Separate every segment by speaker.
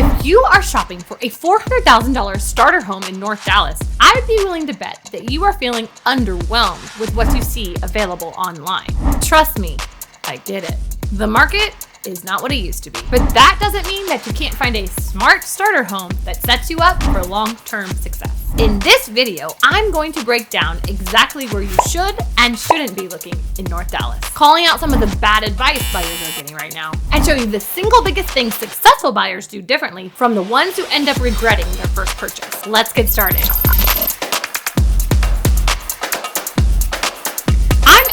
Speaker 1: If you are shopping for a $400,000 starter home in North Dallas, I'd be willing to bet that you are feeling underwhelmed with what you see available online. Trust me, I get it. The market is not what it used to be. But that doesn't mean that you can't find a smart starter home that sets you up for long-term success. In this video, I'm going to break down exactly where you should and shouldn't be looking in North Dallas, calling out some of the bad advice buyers are getting right now, and show you the single biggest thing successful buyers do differently from the ones who end up regretting their first purchase. Let's get started.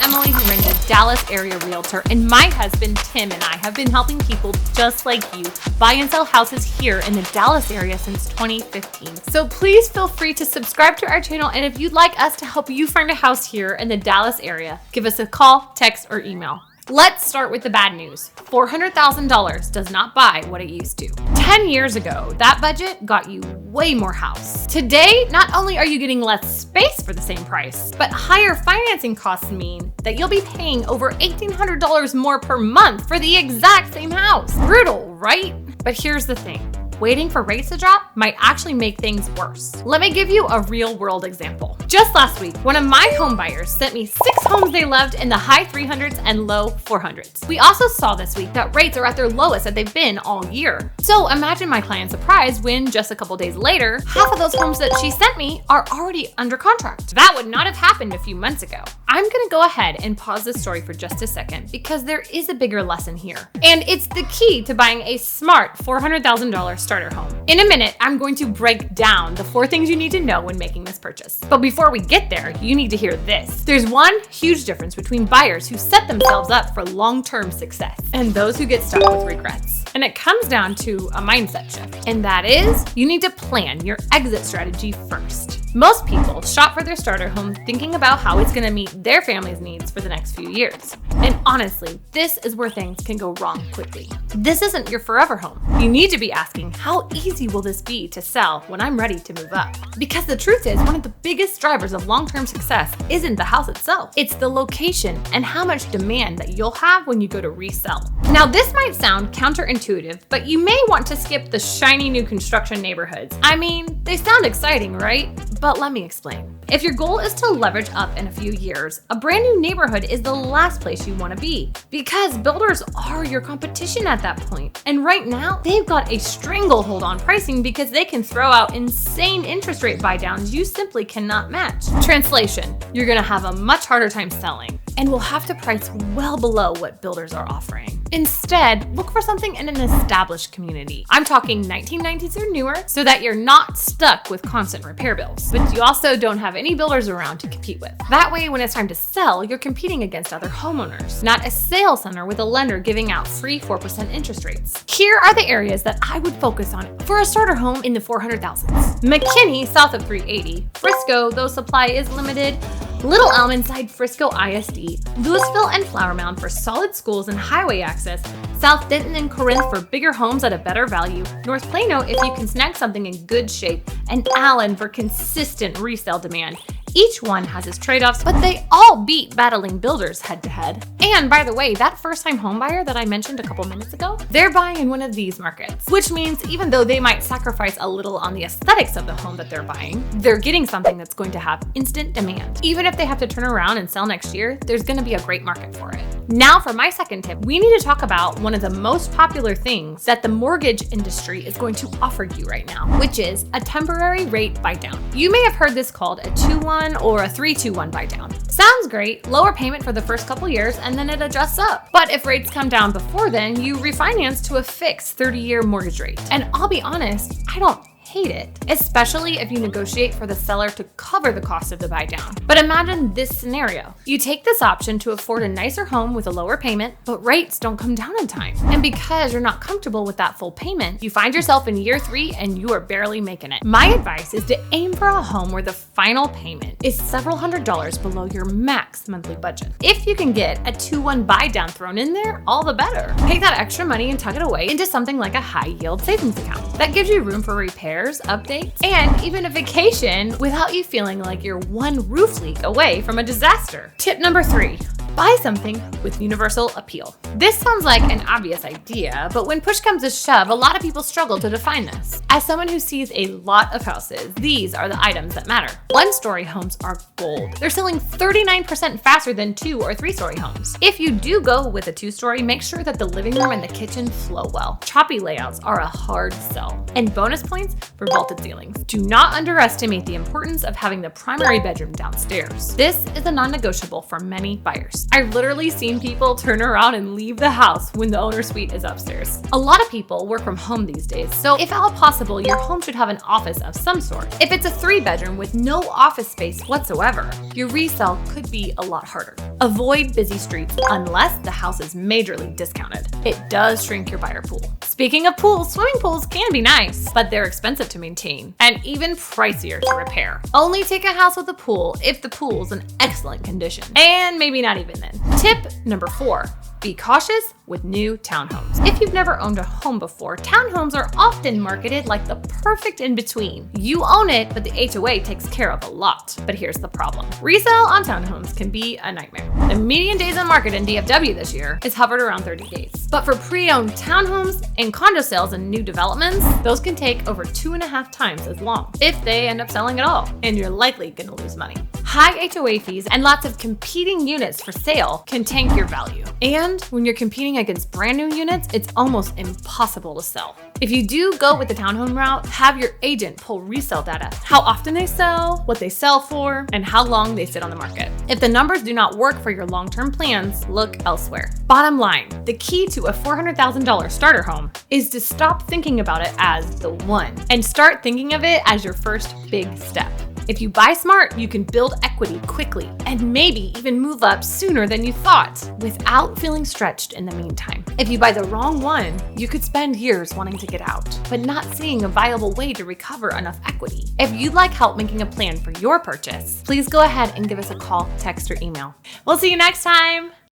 Speaker 1: Emily, who runs a Dallas area realtor, and my husband Tim and I have been helping people just like you buy and sell houses here in the Dallas area since 2015. So please feel free to subscribe to our channel, and if you'd like us to help you find a house here in the Dallas area, give us a call, text, or email. Let's start with the bad news. $400,000 does not buy what it used to. 10 years ago, that budget got you way more house. Today, not only are you getting less space for the same price, but higher financing costs mean that you'll be paying over $1,800 more per month for the exact same house. Brutal, right? But here's the thing. Waiting for rates to drop might actually make things worse. Let me give you a real world example. Just last week, one of my home buyers sent me 6 homes they loved in the high 300s and low 400s. We also saw this week that rates are at their lowest that they've been all year. So imagine my client's surprise when just a couple days later, half of those homes that she sent me are already under contract. That would not have happened a few months ago. I'm gonna go ahead and pause this story for just a second because there is a bigger lesson here. And it's the key to buying a smart $400,000 starter home. In a minute, I'm going to break down the 4 things you need to know when making this purchase. But before we get there, you need to hear this. There's one huge difference between buyers who set themselves up for long-term success and those who get stuck with regrets. And it comes down to a mindset shift. And that is, you need to plan your exit strategy first. Most people shop for their starter home thinking about how it's gonna meet their family's needs for the next few years. And honestly, this is where things can go wrong quickly. This isn't your forever home. You need to be asking, how easy will this be to sell when I'm ready to move up? Because the truth is, one of the biggest drivers of long-term success isn't the house itself. It's the location and how much demand that you'll have when you go to resell. Now, this might sound counterintuitive, but you may want to skip the shiny new construction neighborhoods. I mean, they sound exciting, right? But let me explain. If your goal is to leverage up in a few years, a brand new neighborhood is the last place you want to be because builders are your competition at that point. And right now, they've got a stranglehold on pricing because they can throw out insane interest rate buy downs you simply cannot match. Translation, you're going to have a much harder time selling and will have to price well below what builders are offering. Instead, look for something in an established community. I'm talking 1990s or newer so that you're not stuck with constant repair bills, but you also don't have any builders around to compete with. That way, when it's time to sell, you're competing against other homeowners, not a sales center with a lender giving out free 4% interest rates. Here are the areas that I would focus on for a starter home in the 400,000s. McKinney, south of 380. Frisco, though supply is limited. Little Elm inside Frisco ISD, Louisville and Flower Mound for solid schools and highway access, South Denton and Corinth for bigger homes at a better value, North Plano if you can snag something in good shape, and Allen for consistent resale demand. Each one has its trade-offs, but they all beat battling builders head to head. And by the way, that first-time home buyer that I mentioned a couple minutes ago, they're buying in one of these markets, which means even though they might sacrifice a little on the aesthetics of the home that they're buying, they're getting something that's going to have instant demand. Even if they have to turn around and sell next year, there's going to be a great market for it. Now for my second tip, we need to talk about one of the most popular things that the mortgage industry is going to offer you right now, which is a temporary rate buy down. You may have heard this called a 2-1 or a 3-2-1 buy down. Sounds great, lower payment for the first couple years and then it adjusts up. But if rates come down before then, you refinance to a fixed 30-year mortgage rate. And I'll be honest, I don't hate it, especially if you negotiate for the seller to cover the cost of the buy down. But imagine this scenario. You take this option to afford a nicer home with a lower payment, but rates don't come down in time. And because you're not comfortable with that full payment, you find yourself in year 3 and you are barely making it. My advice is to aim for a home where the final payment is several $100s below your max monthly budget. If you can get a 2-1 buy down thrown in there, all the better. Take that extra money and tuck it away into something like a high yield savings account. That gives you room for repairs, updates, and even a vacation without you feeling like you're one roof leak away from a disaster. Tip number 3, Buy something with universal appeal. This sounds like an obvious idea, but when push comes to shove, a lot of people struggle to define this. As someone who sees a lot of houses, these are the items that matter. One-story homes are gold. They're selling 39% faster than 2 or 3-story homes. If you do go with a 2-story, make sure that the living room and the kitchen flow well. Choppy layouts are a hard sell. And bonus points for vaulted ceilings. Do not underestimate the importance of having the primary bedroom downstairs. This is a non-negotiable for many buyers. I've literally seen people turn around and leave the house when the owner suite is upstairs. A lot of people work from home these days, so if at all possible, your home should have an office of some sort. If it's a 3-bedroom with no office space whatsoever, your resale could be a lot harder. Avoid busy streets unless the house is majorly discounted. It does shrink your buyer pool. Speaking of pools, swimming pools can be nice, but they're expensive to maintain and even pricier to repair. Only take a house with a pool if the pool's in excellent condition, and maybe not even then. Tip number 4. Be cautious with new townhomes. If you've never owned a home before, townhomes are often marketed like the perfect in-between. You own it, but the HOA takes care of a lot. But here's the problem. Resale on townhomes can be a nightmare. The median days on market in DFW this year is hovered around 30 days. But for pre-owned townhomes and condo sales and new developments, those can take over 2.5 times as long, if they end up selling at all, and you're likely gonna lose money. High HOA fees and lots of competing units for sale can tank your value. And when you're competing against brand new units, it's almost impossible to sell. If you do go with the townhome route, have your agent pull resale data, how often they sell, what they sell for, and how long they sit on the market. If the numbers do not work for your long-term plans, look elsewhere. Bottom line, the key to a $400,000 starter home is to stop thinking about it as the one and start thinking of it as your first big step. If you buy smart, you can build equity quickly and maybe even move up sooner than you thought without feeling stretched in the meantime. If you buy the wrong one, you could spend years wanting to get out, but not seeing a viable way to recover enough equity. If you'd like help making a plan for your purchase, please go ahead and give us a call, text, or email. We'll see you next time.